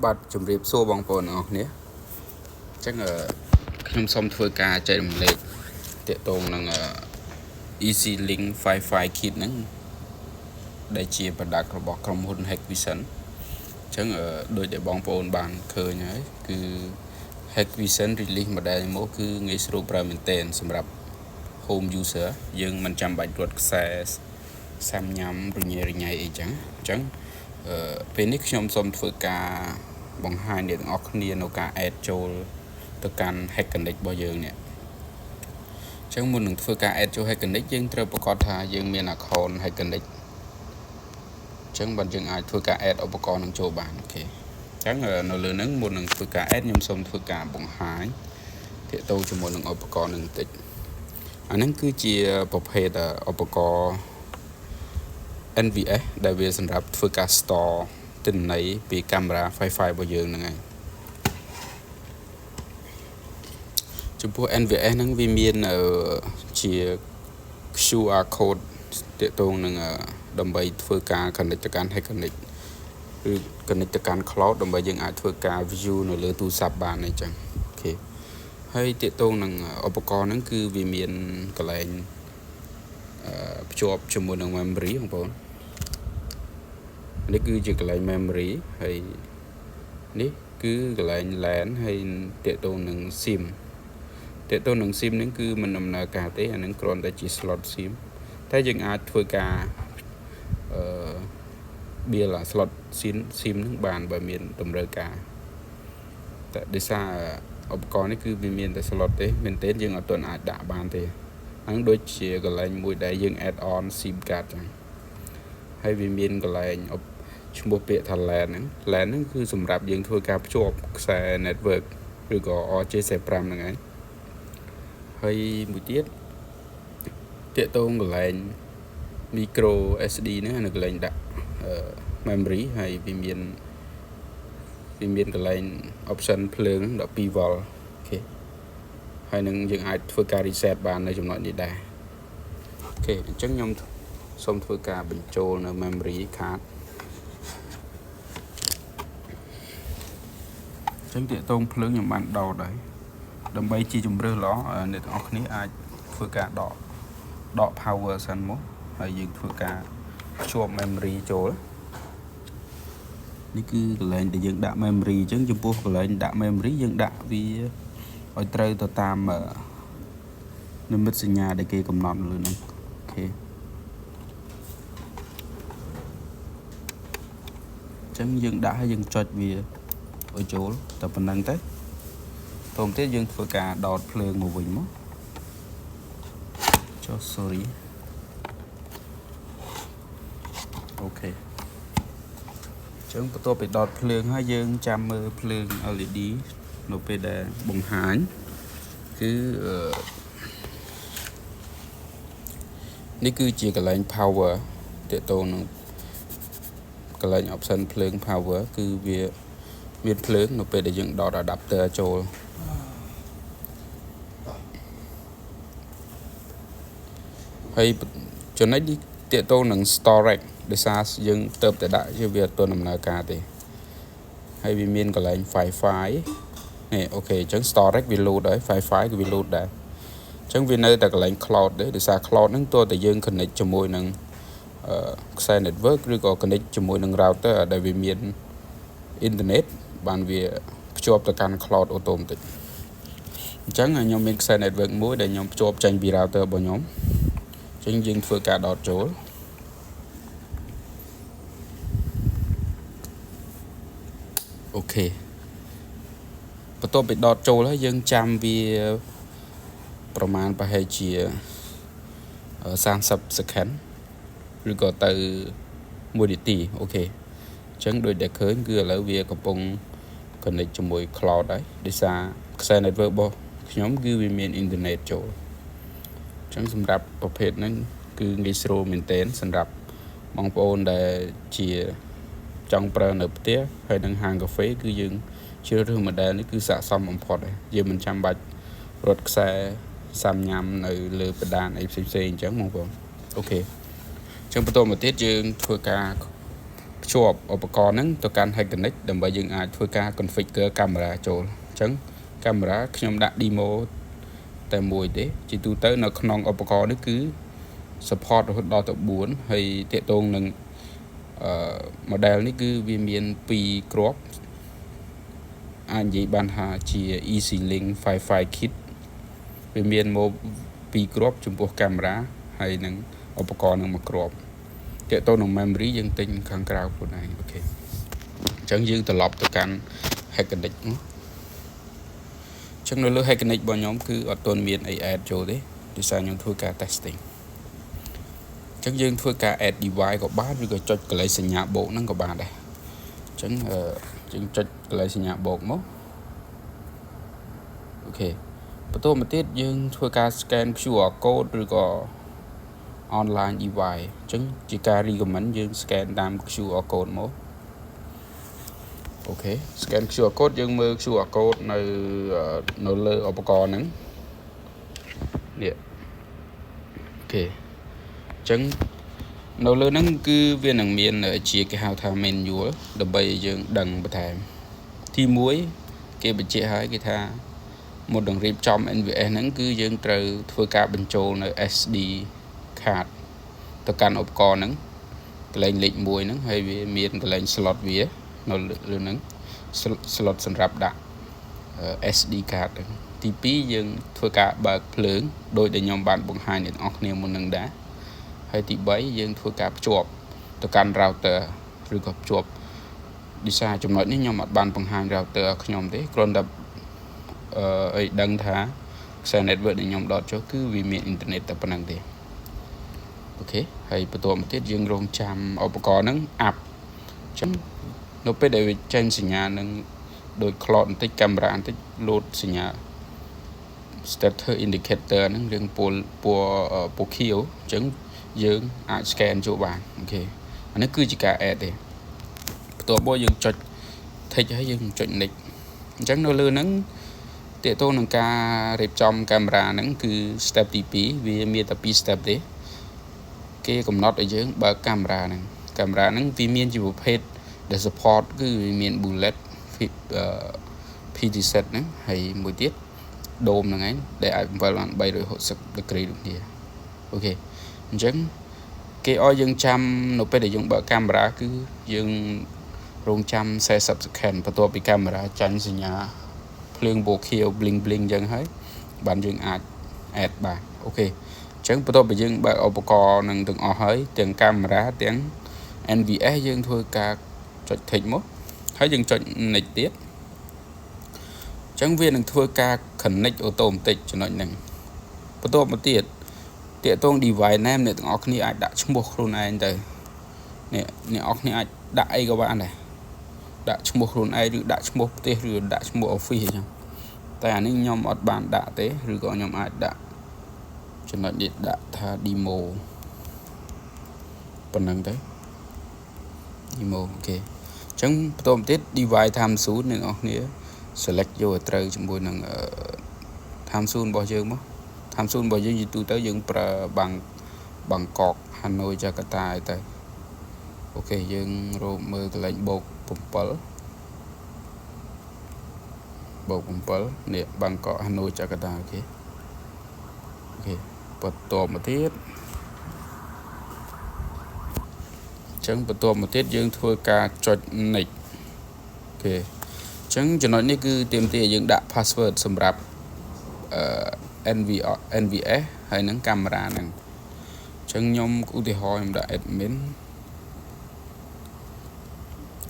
บัดจุ่มเรียบสู้บองปนออกเนี้ยจังขนมส้มធ្វើការចែករំលែកតាក់ទងនឹង Easy Link Wi-Fi Kit ហ្នឹងដែលជា product របស់ក្រុមហ៊ុន Hikvision អញ្ចឹងដូចដែលបងប្អូនបានឃើញហើយគឺ Hikvision release model មកគឺងាយស្រួលប្រើមែនទែនសម្រាប់ home user យើងមិនចាំបាច់រត់ខ្សែសាំញ៉ាំរញ៉េរញ៉ៃអីចឹងអញ្ចឹងពេលនេះខ្ញុំសូមធ្វើការបង្ហាញអ្នកទាំងអស់គ្នានៅការ add ចូលទៅកាន់ Hackonix របស់យើងនេះអញ្ចឹងមុននឹងធ្វើការ add ចូល Hackonix យើងត្រូវប្រកាសថាយើងមាន account Hackonix អញ្ចឹងបើយើងអាចធ្វើការ add ឧបករណ៍នឹងចូលបានអូខេអញ្ចឹងនៅលើហ្នឹងមុននឹងធ្វើការ add ខ្ញុំសូមធ្វើការបង្ហាញទាក់ទងជាមួយនឹងឧបករណ៍នឹងបន្តិចអាហ្នឹងគឺជាប្រភេទឧបករណ៍ NVS ដែលវាសម្រាប់ធ្វើការ store ទិន្នន័យពីកាមេរ៉ា Wi-Fi របស់យើងហ្នឹងឯងចំពោះ NVS ហ្នឹងវាមានជា QR code ទាក់ទងនឹងដើម្បីធ្វើការ connect ទៅកាន់ Hackonix ឬ connect ទៅកាន់ cloud ដើម្បីយើងអាចធ្វើការ view នៅលើទូរស័ព្ទបានអញ្ចឹងអូខេហើយទាក់ទងនឹងឧបករណ៍ហ្នឹងគឺវាមានកន្លែងភ្ជាប់ជាមួយនឹង memory បងប្អូននេះគឺជាកន្លែង memory ហើយនេះគឺកន្លែង LAN ហើយទាក់ទងនឹង SIM ទាក់ទងនឹង SIM ហ្នឹងគឺមិនដំណើរការទេអាហ្នឹងគ្រាន់តែជា slot SIM តែយើងអាចធ្វើការbuild slot SIM ហ្នឹងបានបើមានតម្រូវការតែដោយសារឧបករណ៍នេះគឺវាមានតែ slot ទេមែនទេយើងអត់ទាន់អាចដាក់បានទេហ្នឹងដូចជាកន្លែងមួយដែលយើង add on SIM card ចឹងហើយវាមានកន្លែងឈ្មោះពាក្យថា LAN ហ្នឹងគឺសម្រាប់យើងធ្វើការភ្ជាប់ខ្សែ network ឬក៏ RJ45 ហ្នឹងឯងហើយមួយទៀតទាក់ទងកន្លែង micro SD ហ្នឹងនៅកន្លែងដាក់memory ហើយវាមានកន្លែង option ភ្លើង 12V អូខេហើយនឹងយើងអាចធ្វើការ reset បាននៅចំណុចនេះដែរអូខេអញ្ចឹងខ្ញុំសូមធ្វើការបញ្ចូលនៅ memory card អញ្ចឹងទាក់ទងភ្លើងខ្ញុំបានដោតហើយដើម្បីជាជម្រើសល្អអ្នកទាំងអស់គ្នាអាចធ្វើការដក power សិនមកហើយយើងធ្វើការភ្ជាប់ memory ចូលនេះគឺកន្លែងដែលយើងដាក់ memory អញ្ចឹងចំពោះកន្លែងដាក់ memory យើងដាក់វាឲ្យត្រូវទៅតាមនិមិត្តសញ្ញាដែលគេកំណត់លើហ្នឹងអូខេអញ្ចឹងយើងដាក់ហើយយើងចុចវាឲ្យចូលតែប៉ុណ្្នឹងទៅតោះទៀតយើងធ្វើការដោតភ្លើងមកវិញមកចុះ sorry អូខេអញ្ចឹងបន្ទាប់ពីដោតភ្លើងហើយយើងចាំមើលភ្លើង LED នៅពេលដែលបង្ហាញគឺនេះគឺជាកន្លែង power ទាក់ទងនឹងកន្លែង option ភ្លើង power គឺវាមានភ្លើងនៅពេលដែលយើងដោត adapter ចូលហើយចំណុចនេះទាក់ទងនឹង storage ដោយសារយើងទៅតែដាក់ជាវាអត់ទាន់ដំណើរការទេហើយវាមានកន្លែង Wi-Fi នេះអូខេអញ្ចឹង storage វា load ហើយ Wi-Fi គឺវា load ដែរអញ្ចឹងវានៅតែកន្លែង cloud ទេដោយសារ cloud ហ្នឹងតើតែយើង connect ជាមួយនឹងខ្សែ network ឬក៏ connect ជាមួយនឹង router ដែលវាមាន internet បានវាភ្ជាប់ទៅកាន់ cloud automatic អញ្ចឹងខ្ញុំមានខ្សែ network មួយដែលខ្ញុំភ្ជាប់ចេញពី router របស់ខ្ញុំអញ្ចឹងយើងធ្វើការដោតចូលអូខេបន្ទាប់ពីដោតចូលហើយយើងចាំវាប្រហែលប្រហែលជា30 second ឬក៏ទៅ1នាទីអូខេអញ្ចឹងដូចដែលឃើញគឺឥឡូវវាកំពុង connect ជាមួយ cloud ហើយដោយសារខ្សែ network របស់ខ្ញុំគឺវាមាន internet ចូលអញ្ចឹងសម្រាប់ប្រភេទហ្នឹងគឺងាយស្រួលមែនទែនសម្រាប់បងប្អូនដែលជាចង់ប្រើនៅផ្ទះហើយនឹងហាងកាហ្វេគឺយើងជ្រើសរើស model នេះគឺស័ក្តិសមបំផុតហើយយើងមិនចាំបាច់រត់ខ្សែសាំញ៉ាំនៅលើបដានអីផ្សេងៗអញ្ចឹងបងប្អូនអូខេអញ្ចឹងបន្តមកទៀតយើងធ្វើការ ភ្ជាប់ឧបករណ៍ហ្នឹងទៅកាន់ Hackinix ដើម្បីយើងអាចធ្វើការ configure កាមេរ៉ាចូលអញ្ចឹងកាមេរ៉ាខ្ញុំដាក់ demo តែមួយទេជាទូទៅនៅក្នុងឧបករណ៍នេះគឺ support រហូតដល់ទៅ4ហើយតាក់ទងនឹងmodel នេះគឺវាមាន2គ្រាប់អាចនិយាយបានថាជា Easy Link 55 kit វាមានមក2គ្រាប់ចំពោះកាមេរ៉ាហើយនឹងឧបករណ៍នឹងមួយគ្រាប់តាក់ទងនឹង memory យើងទិញខាងក្រៅខ្លួនឯងអូខេអញ្ចឹងយើងត្រឡប់ទៅកាន់ Hackinix មកអញ្ចឹងនៅលើ Hackinix របស់ខ្ញុំគឺអត់ទាន់មានអី add ចូលទេដោយសារខ្ញុំធ្វើការ testing អញ្ចឹងយើងធ្វើការ add device ក៏បានឬក៏ចុចកន្លែងសញ្ញាបូកហ្នឹងក៏បានដែរអញ្ចឹងយើងចុចកន្លែងសញ្ញាបូកមកអូខេបន្តមកទៀតយើងធ្វើការ scan QR code ឬក៏ online device អញ្ចឹងជាការ recommend យើង scan តាម QR code មកអូខេ scan QR code យើងមើល QR code នៅលើឧបករណ៍ហ្នឹងនេះអូខេអញ្ចឹងនៅលើហ្នឹងគឺវានឹងមានជាគេហៅថា manual ដើម្បីយើងដឹងបន្ថែមទី1គេបញ្ជាក់ឲ្យគេថាមុននឹងរៀបចំ NVS ហ្នឹងគឺយើងត្រូវធ្វើការបញ្ចូលនៅ SD card ទៅកាន់ឧបករណ៍ហ្នឹងកន្លែងលេខ1ហ្នឹងហើយវាមានកន្លែង slot វានៅលើហ្នឹង slot សម្រាប់ដាក់ SD card ហ្នឹងទី2យើងធ្វើការបើកភ្លើងដោយដែលខ្ញុំបានបង្ហាញអ្នកនរគ្នាមុននឹងដែរហើយទី3យើងធ្វើការភ្ជាប់ទៅកាន់ router ឬក៏ភ្ជាប់ឌីសាចំណុចនេះខ្ញុំអត់បានបង្ហាញ router ខ្ញុំទេគ្រាន់តែឲ្យដឹងថាខ្សែ network ដែលខ្ញុំដតចុះគឺវាមានអ៊ីនធឺណិតតែប៉ុណ្្នឹងទេអូខេហើយបន្តមកទៀតយើងរងចាំឧបករណ៍ហ្នឹងអាប់អញ្ចឹងនៅពេលដែលវាចេញសញ្ញានឹងដូច cloud បន្តិចកាមេរ៉ាបន្តិច load សញ្ញា status indicator ហ្នឹងរឿងពណ៌ខៀវអញ្ចឹងយើងអាច scan ចូលបានអូខេអានេះគឺជាការ add ទេបន្ទាប់មកយើងចុច tick ហើយយើងចុច next អញ្ចឹងនៅលើហ្នឹងតកតងនឹងការរៀបចំកាមេរ៉ាហ្នឹងគឺ step ទី2វាមានតែ2 step ទេគេកំណត់ឲ្យយើងបើកកាមេរ៉ាហ្នឹងវាមានជាប្រភេទដែល support គឺវាមាន bullet PT set ហ្នឹងហើយមួយទៀត dome ហ្នឹងឯងដែលអាចអំបិលបាន360 degree ដូចគ្នាអូខេអញ្ចឹងគេឲ្យយើងចាំនៅពេលដែលយើងបើកកាមេរ៉ាគឺយើងរងចាំ40 second បន្ទាប់ពីកាមេរ៉ាចាញ់សញ្ញាភ្លើងពណ៌ខៀវ bling bling អញ្ចឹងហើយបានយើងអាច add បានអូខេអញ្ចឹងបន្ទាប់ពីយើងបើកឧបករណ៍នឹងទាំងអស់ហើយទាំងកាមេរ៉ាទាំង NVS យើងធ្វើការចុច tick មកហើយយើងចុច next ទៀតអញ្ចឹងវានឹងធ្វើការ connect automatic ចំណុចហ្នឹងបន្ទាប់មកទៀតតាក់ទង device name អ្នកទាំងអស់គ្នាអាចដាក់ឈ្មោះខ្លួនឯងទៅអ្នកអស់គ្នាអាចដាក់អីក៏បានដែរដាក់ឈ្មោះខ្លួនឯងឬដាក់ឈ្មោះផ្ទះឬដាក់ឈ្មោះ office អញ្ចឹងតែអានេះខ្ញុំអត់បានដាក់ទេឬក៏ខ្ញុំអាចដាក់ចំណុចនេះដាក់ថា demo ប៉ុណ្ណឹងទៅ demo អូខេអញ្ចឹងបន្តមកទៀត device time zone អ្នកនរគ្នា select យកឲ្យត្រូវជាមួយនឹង time zone របស់យើងមក time zone របស់យើងទូទៅយើងប្រើបាងកក Hanoi Jakarta ឲ្យទៅអូខេយើងរកមើលកន្លែងបូក7នេះបាងកក Hanoi Jakarta អូខេបន្តមកទៀតអញ្ចឹងបន្ទាប់មកទៀតយើងធ្វើការចុច next អូខេអញ្ចឹងចំណុចនេះគឺទាមទារយើងដាក់ password សម្រាប់NVS ហើយនឹងកាមេរ៉ាហ្នឹងអញ្ចឹងខ្ញុំឧទាហរណ៍ខ្ញុំដាក់ admin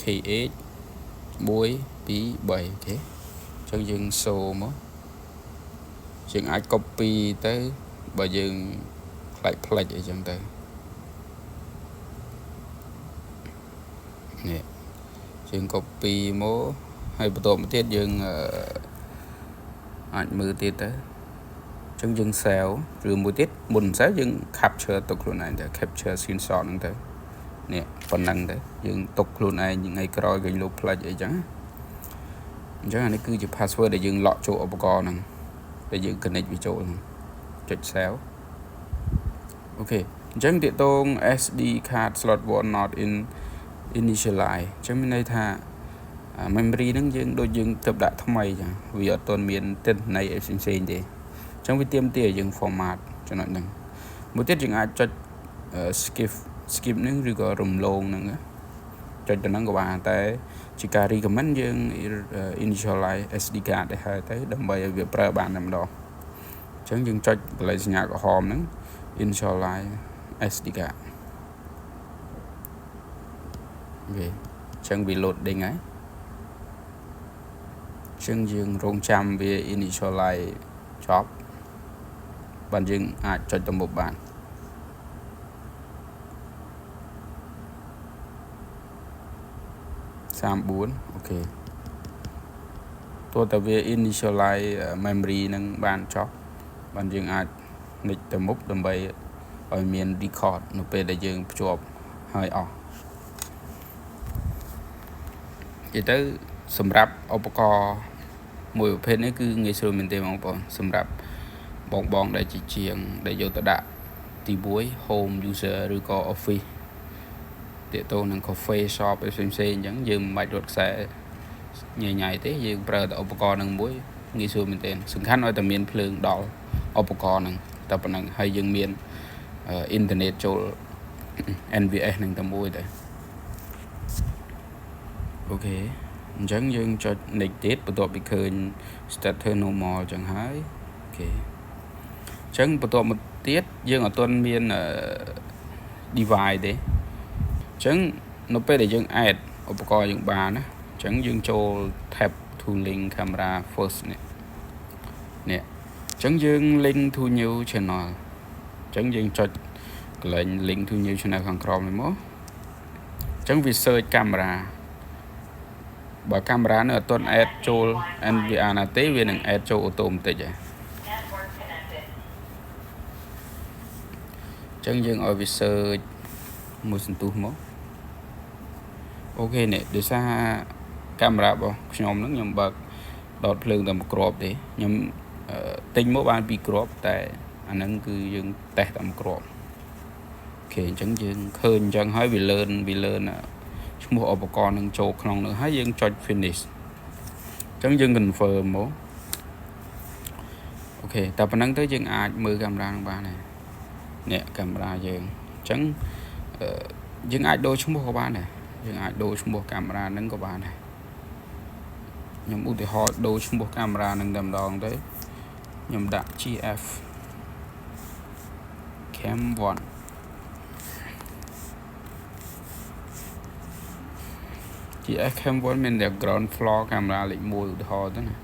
KH 1 2 3អូខេអញ្ចឹងយើងសូមកយើងអាច copy ទៅបើយើងផ្លេចអីចឹងទៅនេះយើង copy មកហើយបន្តមកទៀតយើងអាចមើលទៀតទៅអញ្ចឹងយើង save ឬមួយទៀតមុន save យើង capture ទុកខ្លួនឯងទៅ capture screenshot ហ្នឹងទៅនេះប៉ុណ្ណឹងទៅយើងទុកខ្លួនឯងថ្ងៃក្រោយវិញលុបផ្លេចអីចឹងអញ្ចឹងអានេះគឺជា password ដែលយើង lock ចូលឧបករណ៍ហ្នឹងដែលយើង connect វាចូលហ្នឹងចុច save អូខេអញ្ចឹងទាក់ទង SD card slot 1 not in initialize ចឹងមានន័យថា memory ហ្នឹងយើងដូចយើងទៅដាក់ថ្មីចឹងវាអត់ទាន់មានទិន្នន័យអីផ្សេងៗទេចឹងវាទាមទារយើង format ចំណុចហ្នឹងមួយទៀតយើងអាចចុច skip ហ្នឹងឬក៏រំលងហ្នឹងចុចទៅហ្នឹងក៏បានតែជាការ recommend យើង initialize SD card ទៅហើយទៅដើម្បីឲ្យវាប្រើបានតែម្ដងចឹងយើងចុចកន្លែងសញ្ញាក្រហមហ្នឹង initialize SD card វាចឹងវា loading ហើយចឹងយើងរងចាំវា initialize ចប់បានយើងអាចចុចទៅមុខបាន34អូខេទោះតែវា initialize memory នឹងបានចប់បានយើងអាចនិចទៅមុខដើម្បីឲ្យមាន record នៅពេលដែលយើងភ្ជាប់ហើយអស់និយាយទៅសម្រាប់ឧបករណ៍មួយប្រភេទនេះគឺងាយស្រួលមែនទេបងប្អូនសម្រាប់បងដែលជាជាងដែលយកទៅដាក់ទី1 home user ឬក៏ office ទាក់ទងនឹង cafe shop ផ្សេងៗអញ្ចឹងយើងមិនបាច់រត់ខ្សែញ៉ៃទេយើងប្រើតែឧបករណ៍នឹងមួយងាយស្រួលមែនទេសំខាន់ឲ្យតែមានភ្លើងដល់ឧបករណ៍ហ្នឹងតែប៉ុណ្្នឹងហើយយើងមានអ៊ីនធឺណិតចូល NVS ហ្នឹងតែមួយតែអូខេអញ្ចឹងយើងចុច next ទៀតបន្ទាប់ពីឃើញ starter normal អញ្ចឹងហើយអូខេអញ្ចឹងបន្ទាប់មកទៀតយើងអត់ទាន់មានdevice ទេអញ្ចឹងនៅពេលដែលយើង add ឧបករណ៍យើងបានណាអញ្ចឹងយើងចូល tab to link camera first នេះអញ្ចឹងយើង link to new channel អញ្ចឹងយើងចុចកន្លែង link to new channel ខាងក្រោមនេះមកអញ្ចឹងវា search camera បើកាមេរ៉ានៅអត់ទាន់ add ចូល NVR ណាទេវានឹង add ចូល auto បន្តិចហើយអញ្ចឹងយើងឲ្យវា search មួយសន្ទុះមកអូខេនេះដោយសារកាមេរ៉ារបស់ខ្ញុំហ្នឹងខ្ញុំបើកដុតភ្លើងតែមួយគ្រាប់ទេខ្ញុំទិញមកបាន2គ្រាប់តែអាហ្នឹងគឺយើងតេស្តតែមួយគ្រាប់អូខេអញ្ចឹងយើងឃើញអញ្ចឹងហើយវា learn ឈ្មោះឧបករណ៍នឹងចូលក្នុងនោះហើយយើងចុច finish អញ្ចឹងយើង confirm មកអូខេតែប៉ុណ្្នឹងទៅយើងអាចមើលកាមេរ៉ានឹងបានហើយនេះកាមេរ៉ាយើងអញ្ចឹងយើងអាចដូរឈ្មោះក៏បានដែរយើងអាចដូរឈ្មោះកាមេរ៉ានឹងក៏បានដែរខ្ញុំឧទាហរណ៍ដូរឈ្មោះកាមេរ៉ានឹងតែម្ដងទៅខ្ញុំដាក់ GF Cam 1ជា Cam 1មានតែ ground floor កាមេរ៉ាលេខ1ឧទាហរណ៍ទៅណា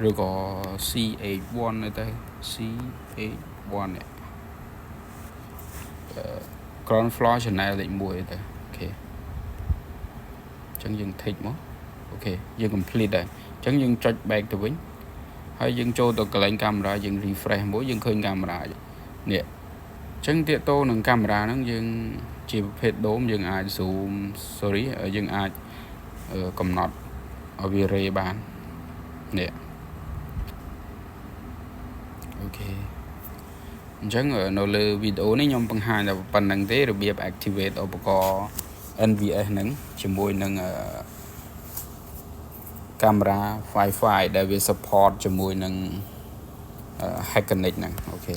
ឬក៏ C81 ទៅ C81 នេះground floor channel លេខ1ទៅអូខេអញ្ចឹងយើង tick មកអូខេយើង complete ដែរអញ្ចឹងយើងចុច back ទៅវិញហើយយើងចូលទៅកន្លែងកាមេរ៉ាយើង refresh មួយយើងឃើញកាមេរ៉ានេះអញ្ចឹងទាក់ទងនឹងកាមេរ៉ាហ្នឹងយើងជាប្រភេទដូមយើងអាច zoom យើងអាចកំណត់ឲ្យវារេបាននេះអូខេអញ្ចឹងនៅលើវីដេអូនេះខ្ញុំបង្ហាញតែប៉ុណ្្នឹងទេរបៀប activate ឧបករណ៍ NVS ហ្នឹងជាមួយនឹងកាមេរ៉ា Wi-Fi ដែលវា support ជាមួយនឹង Hackinix ហ្នឹងអូខេ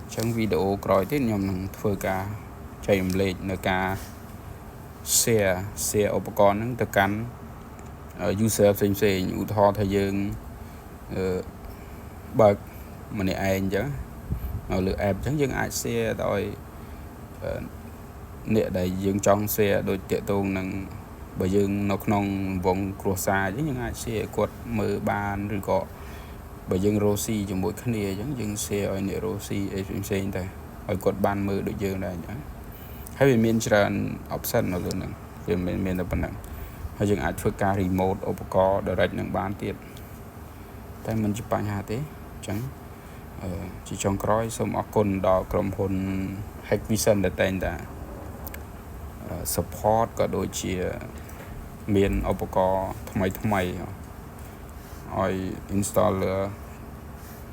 អញ្ចឹងវីដេអូក្រោយទៀតខ្ញុំនឹងធ្វើការចែករំលែកនៅការ share ឧបករណ៍ហ្នឹងទៅកាន់ user ផ្សេងឧទាហរណ៍ថាយើងបើកម្នាក់ឯងអញ្ចឹងនៅលើ app អញ្ចឹងយើងអាច share ដោយអ្នកដែលយើងចង់ share ដូចតាក់ទងនឹងបើយើងនៅក្នុងវងគ្រួសារអញ្ចឹងយើងអាច share ឲ្យគាត់មើលបានឬក៏បើយើងរស់ស៊ីជាមួយគ្នាអញ្ចឹងយើង share ឲ្យអ្នករស់ស៊ីអីផ្សេងតែឲ្យគាត់បានមើលដូចយើងដែរអញ្ចឹងហើយវាមានច្រើន option នៅលើហ្នឹងវាមានតែប៉ុណ្្នឹងហើយយើងអាចធ្វើការ remote ឧបករណ៍ direct នឹងបានទៀតតែមិនជាបញ្ហាទេអញ្ចឹងជាចុងក្រោយសូមអរគុណដល់ក្រុមហ៊ុន Hikvision ដែលតែងតែ support ក៏ដូចជាមានឧបករណ៍ថ្មីឲ្យ installer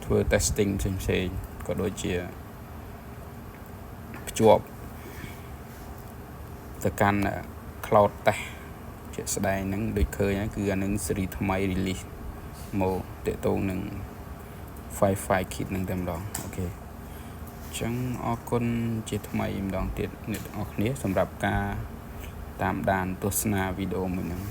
ធ្វើ testing ផ្សេងក៏ដូចជាភ្ជាប់ទៅកាន់ cloud cloud តែជាក់ស្ដែងហ្នឹងដូចឃើញហ្នឹងគឺអានឹងស៊េរីថ្មី release មកតេតងនឹង Wi-Fi kit ហ្នឹងតែម្ដងអូខេអញ្ចឹងអរគុណជាថ្មីម្ដងទៀតអ្នកទាំងអស់គ្នាសម្រាប់ការតាមដានទស្សនាវីដេអូមួយហ្នឹង